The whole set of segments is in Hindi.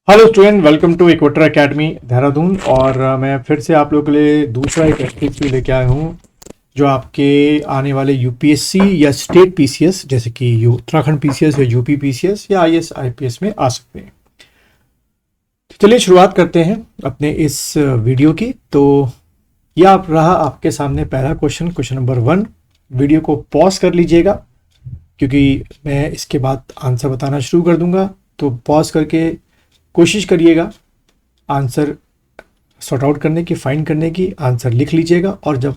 Hello student, welcome to Equator Academy Dehradun. और मैं फिर से आप लोगों के लिए दूसरा एक एक्टिविटी लेके आया हूँ जो आपके आने वाले यूपीएससी या स्टेट पीसीएस जैसे कि उत्तराखंड पीसीएस या यूपी पीसीएस या आईएएस आईपीएस में आ सकते हैं। तो चलिए शुरुआत करते हैं अपने इस वीडियो की। तो यह आप रहा आपके सामने पहला क्वेश्चन नंबर 1। वीडियो को पॉज कर लीजिएगा क्योंकि मैं इसके बाद आंसर बताना शुरू कर दूंगा। तो पॉज करके कोशिश करिएगा आंसर सॉर्ट आउट करने की, फाइंड करने की, आंसर लिख लीजिएगा और जब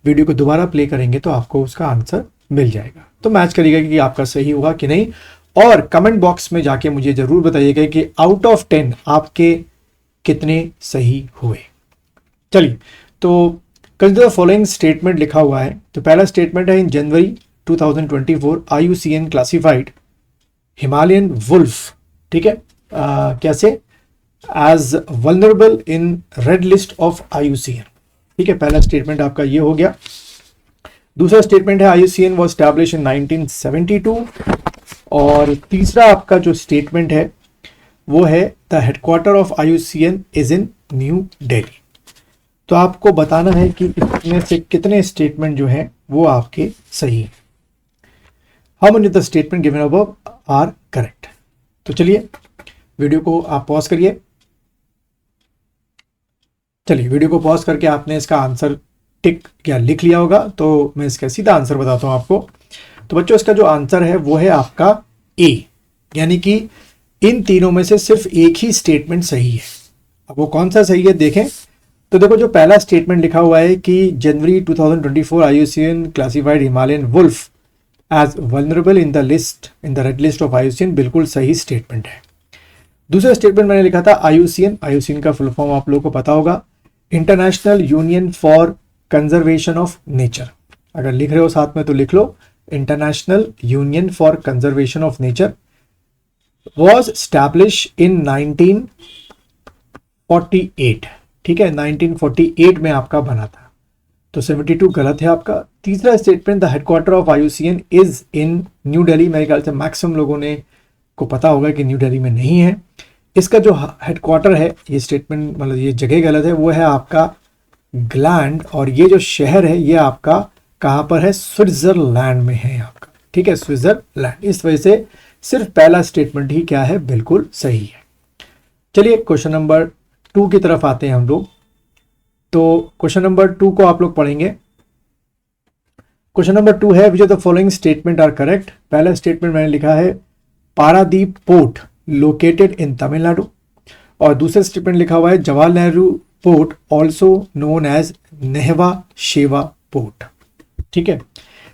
वीडियो को दोबारा प्ले करेंगे तो आपको उसका आंसर मिल जाएगा। तो मैच करिएगा कि आपका सही होगा कि नहीं, और कमेंट बॉक्स में जाके मुझे ज़रूर बताइएगा कि आउट ऑफ 10 आपके कितने सही हुए। चलिए, तो कंसीडर द फॉलोइंग स्टेटमेंट लिखा हुआ है। तो पहला स्टेटमेंट है, in January 2024 IUCN classified Himalayan wolf, ठीक है, कैसे, as vulnerable in red list of IUCN। ठीक है, पहला स्टेटमेंट आपका ये हो गया। दूसरा स्टेटमेंट है IUCN वॉज एस्टैब्लिश इन 1972। और तीसरा आपका जो स्टेटमेंट है वो है the headquarter of IUCN is in new Delhi. तो आपको बताना है कि इसमें से कितने स्टेटमेंट जो हैं वो आपके सही हैं। How many the statement given above are correct. तो चलिए वीडियो को आप पॉज करिए। चलिए, वीडियो को पॉज करके आपने इसका आंसर टिक या लिख लिया होगा, तो मैं इसका सीधा आंसर बताता हूं आपको। तो बच्चों, इसका जो आंसर है वो है आपका ए, यानी कि इन तीनों में से सिर्फ एक ही स्टेटमेंट सही है। अब वो कौन सा सही है देखें। तो देखो, जो पहला स्टेटमेंट लिखा हुआ है कि January 2024 IUCN classified Himalayan wolf as vulnerable in the red list of IUCN, बिल्कुल सही स्टेटमेंट है। दूसरा स्टेटमेंट मैंने लिखा था IUCN का फुल फॉर्म आप लोगों को पता होगा, international union for conservation of nature. अगर लिख रहे हो साथ में तो लिख लो, international union for conservation of nature was establish in 1948। ठीक है, 1948 में आपका बना था। तो 72 गलत है आपका। तीसरा statement, the headquarter of IUCN is in new Delhi, मेरे ख्याल से मैक्सिमम लोगों ने को पता होगा कि न्यू दिल्ली में नहीं है। इसका जो हेडक्वार्टर है, ये स्टेटमेंट मतलब ये जगह गलत है, वो है आपका ग्लैंड, और ये जो शहर है ये आपका कहाँ पर है, स्विट्जरलैंड में है आपका। ठीक है, स्विट्जरलैंड। इस वजह से सिर्फ पहला स्टेटमेंट ही क्या है, बिल्कुल सही है। चलिए क्वेश्चन नंबर 2 की तरफ आते हैं हम लोग। तो क्वेश्चन नंबर 2 को आप लोग पढ़ेंगे। क्वेश्चन नंबर 2 है, which of the following statement are correct. पहला स्टेटमेंट मैंने लिखा है Paradip port located in Tamil Nadu, और दूसरा स्टेटमेंट लिखा हुआ है Jawahar Nehru port also known as Nhava Sheva port. ठीक है,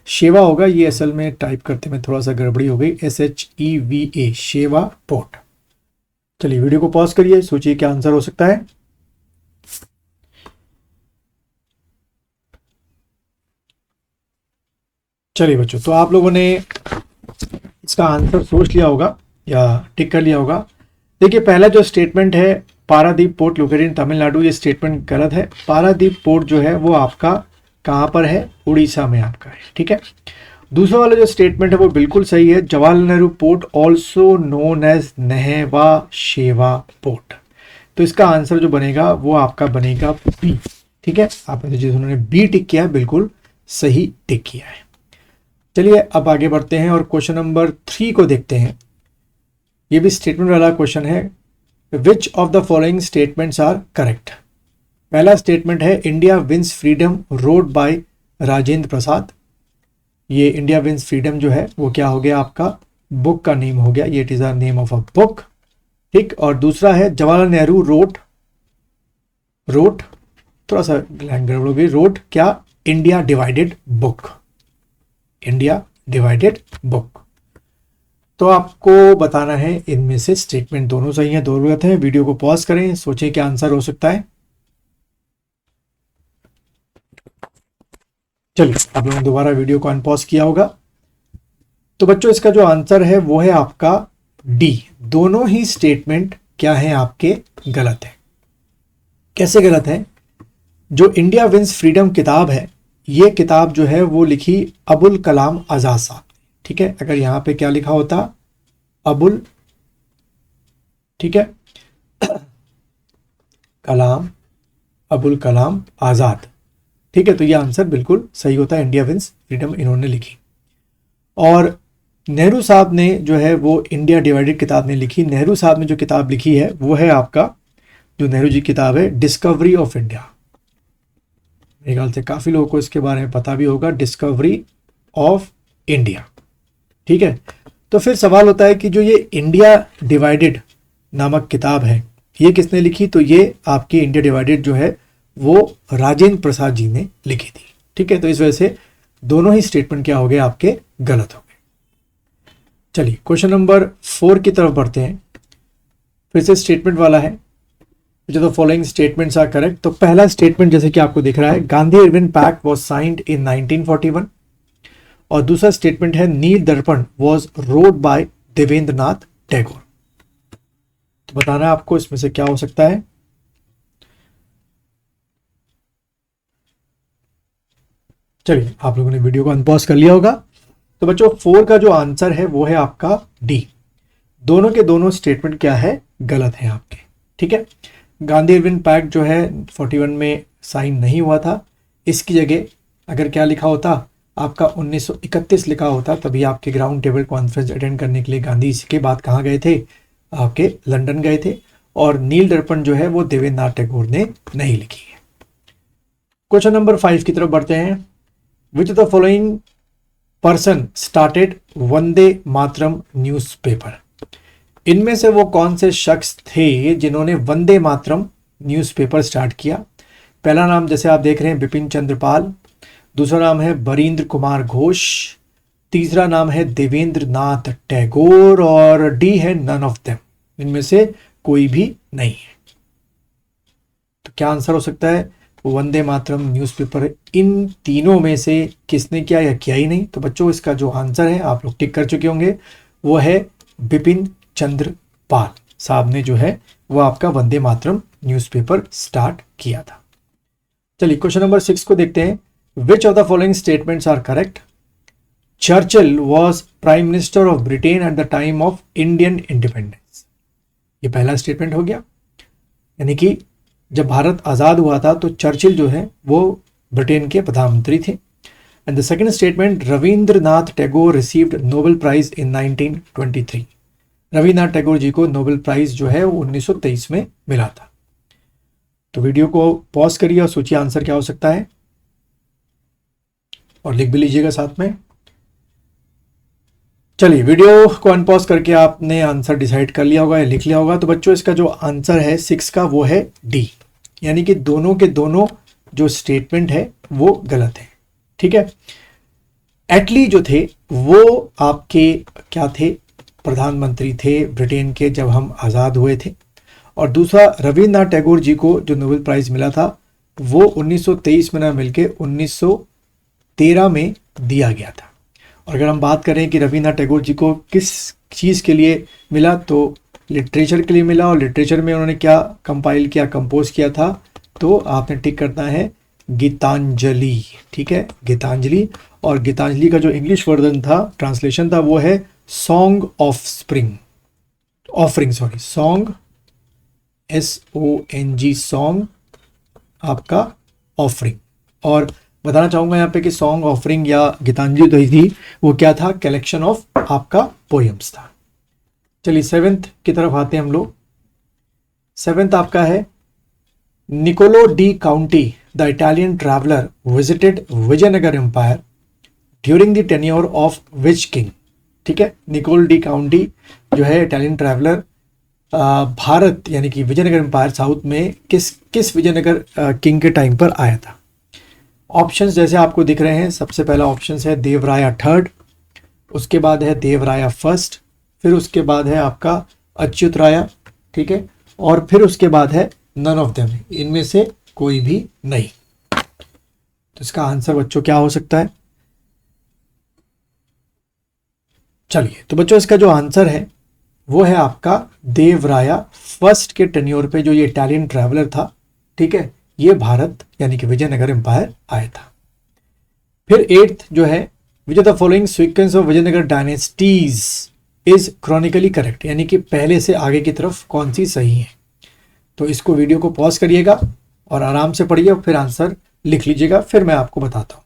शेवा होगा, ये असल में टाइप करते में थोड़ा सा गड़बड़ी हो गई, SHEVA, शेवा पोर्ट। चलिए वीडियो को पॉज करिए, सोचिए क्या आंसर हो सकता है। चलिए बच्चों, तो आप लोगों ने इसका आंसर सोच लिया होगा या टिक कर लिया होगा। देखिए, पहला जो स्टेटमेंट है Paradip port located in Tamil Nadu, ये स्टेटमेंट गलत है। पारादीप पोर्ट जो है वो आपका कहाँ पर है, उड़ीसा में आपका है। ठीक है, दूसरा वाला जो स्टेटमेंट है वो बिल्कुल सही है, Jawaharlal Nehru port also known as Nhava Sheva port. तो इसका आंसर जो बनेगा वो आपका बनेगा बी। ठीक है, आपने जिन्होंने बी टिक किया है बिल्कुल सही टिक किया है। चलिए अब आगे बढ़ते हैं और क्वेश्चन नंबर 3 को देखते हैं। ये भी स्टेटमेंट वाला क्वेश्चन है, which of the following statements are correct. पहला स्टेटमेंट है India wins freedom road by Rajendra Prasad. ये इंडिया विंस फ्रीडम जो है वो क्या हो गया, आपका बुक का नेम हो गया, ये it is the name of a book. ठीक, और दूसरा है जवाहरलाल नेहरू रोड थोड़ा सा गड़बड़ हो गई, रोड क्या, India divided book, India divided book. तो आपको बताना है इनमें से स्टेटमेंट दोनों सही हैं, दोनों गलत हैं। वीडियो को पॉज करें, सोचें क्या आंसर हो सकता है। चलिए, आप लोगों ने दोबारा वीडियो को अनपॉज किया होगा। तो बच्चों, इसका जो आंसर है वो है आपका डी। दोनों ही स्टेटमेंट क्या है, आपके गलत है। कैसे गलत है? जो इंडिया विंस फ्रीडम किताब है, ये किताब जो है वो लिखी अबुल कलाम आजाद साहब। ठीक है, अगर यहाँ पे क्या लिखा होता, अबुल, ठीक है, कलाम, अबुल कलाम आज़ाद। ठीक है, तो ये आंसर बिल्कुल सही होता है, इंडिया विंस फ्रीडम इन्होंने लिखी। और नेहरू साहब ने जो है वो इंडिया डिवाइडेड किताब ने लिखी। नेहरू साहब ने जो किताब लिखी है वो है आपका, जो नेहरू जी की किताब है, डिस्कवरी ऑफ इंडिया। मेरे ख्याल से काफ़ी लोगों को इसके बारे में पता भी होगा, डिस्कवरी ऑफ इंडिया। ठीक है, तो फिर सवाल होता है कि जो ये इंडिया डिवाइडेड नामक किताब है ये किसने लिखी? तो ये आपकी इंडिया डिवाइडेड जो है वो राजेंद्र प्रसाद जी ने लिखी थी। ठीक है, तो इस वजह से दोनों ही स्टेटमेंट क्या हो गए आपके, गलत हो गए। चलिए क्वेश्चन नंबर 4 की तरफ बढ़ते हैं। फिर से स्टेटमेंट वाला है, जो the following statements are correct. तो पहला स्टेटमेंट जैसे कि आपको दिख रहा है, Gandhi Irwin pact was signed in 1941। और दूसरा स्टेटमेंट है, Nil Darpan was wrote by Devendra Nath Tagore. तो बताना है आपको इसमें से क्या हो सकता है। चलिए, आप लोगों ने वीडियो को अनपॉज कर लिया होगा। तो बच्चों 4 का जो आंसर है वो है आपका डी। दोनों के दोनों स्टेटमेंट क्या है, गलत है आपके। ठीक है, गांधी इरविन पैक्ट जो है 41 में साइन नहीं हुआ था। इसकी जगह अगर क्या लिखा होता, आपका 1931 लिखा होता, तभी आपके ग्राउंड टेबल कॉन्फ्रेंस अटेंड करने के लिए गांधी जी के बाद कहाँ गए थे, आपके लंदन गए थे। और नील दर्पण जो है वो देवेंद्र नाथ टैगोर ने नहीं लिखी है। क्वेश्चन नंबर 5 की तरफ बढ़ते हैं। Which of the following person started Vande Mataram newspaper? इनमें से वो कौन से शख्स थे जिन्होंने वंदे मातरम न्यूज़पेपर स्टार्ट किया? पहला नाम जैसे आप देख रहे हैं बिपिन चंद्र पाल, दूसरा नाम है बरींद्र कुमार घोष, तीसरा नाम है देवेंद्र नाथ टैगोर, और डी है नन ऑफ देम। इनमें से कोई भी नहीं है। तो क्या आंसर हो सकता है? वंदे मातरम न्यूज़पेपर इन तीनों में से किसने किया या किया ही नहीं? तो बच्चों इसका जो आंसर है आप लोग टिक कर चुके होंगे, वो है बिपिन चंद्र पाल साहब ने जो है वो आपका वंदे मातरम न्यूज़पेपर स्टार्ट किया था। चलिए क्वेश्चन नंबर 6 को देखते हैं। Which of the following statements are correct? Churchill was prime minister of Britain at the time of Indian independence. ये पहला स्टेटमेंट हो गया, यानी कि जब भारत आज़ाद हुआ था तो चर्चिल जो है वो ब्रिटेन के प्रधानमंत्री थे। And the second statement, Rabindranath Tagore received Nobel prize in 1923। Rabindranath Tagore ji को नोबेल प्राइज जो है वो 1923 में मिला था। तो वीडियो को पॉज करिए और सोचिए आंसर क्या हो सकता है, और लिख भी लीजिएगा साथ में। चलिए वीडियो को अनपॉज करके आपने आंसर डिसाइड कर लिया होगा या लिख लिया होगा। तो बच्चों इसका जो आंसर है 6 का वो है डी, यानी कि दोनों के दोनों जो स्टेटमेंट है वो गलत है। ठीक है, एटली जो थे वो आपके क्या थे, प्रधानमंत्री थे ब्रिटेन के जब हम आज़ाद हुए थे। और दूसरा रविन्द्रनाथ टैगोर जी को जो नोबेल प्राइज़ मिला था वो 1923 में ना मिलके 1913 में दिया गया था। और अगर हम बात करें कि रविन्द्रनाथ टैगोर जी को किस चीज़ के लिए मिला, तो लिटरेचर के लिए मिला। और लिटरेचर में उन्होंने क्या कंपाइल किया, कंपोज किया था, तो आपने टिक करना है गीतांजलि। ठीक है, गीतांजलि। और गीतांजलि का जो इंग्लिश वर्जन था, ट्रांसलेशन था, वो है song of spring, offering, sorry, song SONG, song आपका ऑफरिंग। और बताना चाहूँगा यहाँ पे कि सॉन्ग ऑफरिंग या गीतांजलि तो थी वो क्या था, कलेक्शन ऑफ आपका पोएम्स था। चलिए 7th की तरफ आते हैं हम लोग। 7th आपका है, Niccolo de Conti the Italian traveller visited Vijayanagar empire during the tenure of which king. ठीक है, निकोलो डी काउंटी जो है इटालियन ट्रैवलर भारत यानी कि विजयनगर एम्पायर साउथ में किस विजयनगर किंग के टाइम पर आया था। ऑप्शंस जैसे आपको दिख रहे हैं, सबसे पहला ऑप्शन है देवराया थर्ड, उसके बाद है देवराया फर्स्ट, फिर उसके बाद है आपका अच्युत राया। ठीक है, और फिर उसके बाद है नन ऑफ देम, इनमें से कोई भी नहीं। तो इसका आंसर बच्चों क्या हो सकता है? चलिए, तो बच्चों इसका जो आंसर है वो है आपका देवराया फर्स्ट के टेन्योर पे जो ये इटालियन ट्रैवलर था, ठीक है, ये भारत यानी कि विजयनगर एम्पायर आया था। फिर 8th जो है, which of the following sequence of Vijayanagar dynasties is chronically correct, यानी कि पहले से आगे की तरफ कौन सी सही है। तो इसको वीडियो को पॉज करिएगा और आराम से पढ़िए और फिर आंसर लिख लीजिएगा, फिर मैं आपको बताता हूं।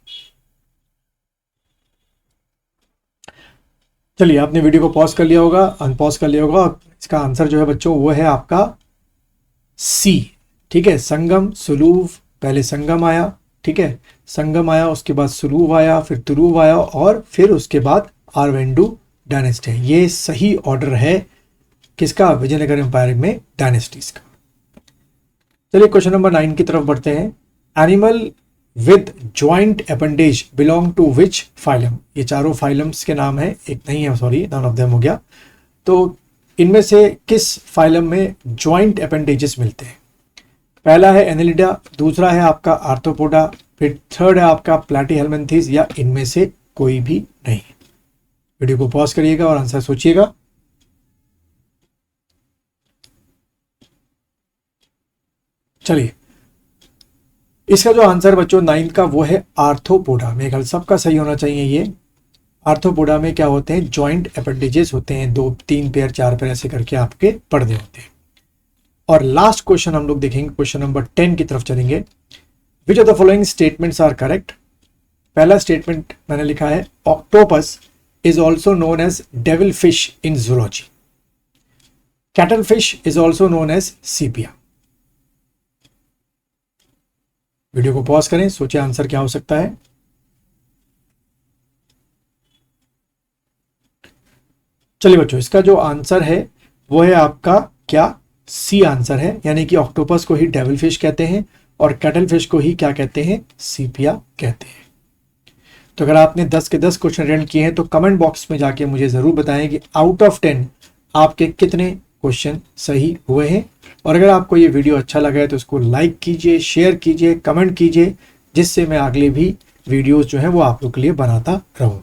चलिए, आपने वीडियो को पॉज कर लिया होगा, अनपॉज कर लिया होगा। इसका आंसर जो है बच्चों वो है आपका सी। ठीक है, संगम सुलूव, पहले संगम आया, ठीक है, संगम आया, उसके बाद सुलूव आया, फिर तुलूव आया और फिर उसके बाद आरवेंडू डायनेस्टी। ये सही ऑर्डर है किसका, विजयनगर एम्पायर में डायनेस्टीज का। चलिए क्वेश्चन नंबर 9 की तरफ बढ़ते हैं। Animal with joint appendage belong to which phylum. ये चारों फाइलम्स के नाम है, एक नहीं है, सॉरी, नन ऑफ देम हो गया। तो इनमें से किस फाइलम में ज्वाइंट अपेंडेजेस मिलते हैं? पहला है एनेलिडा, दूसरा है आपका आर्थ्रोपोडा, फिर थर्ड है आपका प्लैटीहेल्मिन्थेस, या इनमें से कोई भी नहीं। वीडियो को पॉज करिएगा और आंसर सोचिएगा। चलिए, इसका जो आंसर बच्चों 9 का वो है आर्थ्रोपोडा। मेरे ख्याल सबका सही होना चाहिए। ये आर्थ्रोपोडा में क्या होते हैं, जॉइंट अपेंडेजेस होते हैं, 2 3 पेयर 4 पेयर ऐसे करके आपके पर्दे होते हैं। और लास्ट क्वेश्चन हम लोग देखेंगे, क्वेश्चन नंबर 10 की तरफ चलेंगे। Which of the following statements are correct? पहला स्टेटमेंट मैंने लिखा है octopus is also known as devil fish in zoology. Cuttle fish is also known as sepia. Video को पॉज करें, सोचिए आंसर क्या हो सकता है। चलिए बच्चों, इसका जो आंसर है वो है आपका क्या, सी आंसर है, यानी कि ऑक्टोपस को ही डेविल फिश कहते हैं और कैटल फिश को ही क्या कहते हैं, सीपिया कहते हैं। तो अगर आपने 10 के 10 क्वेश्चन अटेंड किए हैं तो कमेंट बॉक्स में जाके मुझे जरूर बताएं कि आउट ऑफ 10 आपके कितने क्वेश्चन सही हुए हैं। और अगर आपको ये वीडियो अच्छा लगा है तो इसको लाइक कीजिए, शेयर कीजिए, कमेंट कीजिए, जिससे मैं अगले भी वीडियोस जो है वो आप लोग के लिए बनाता रहूं।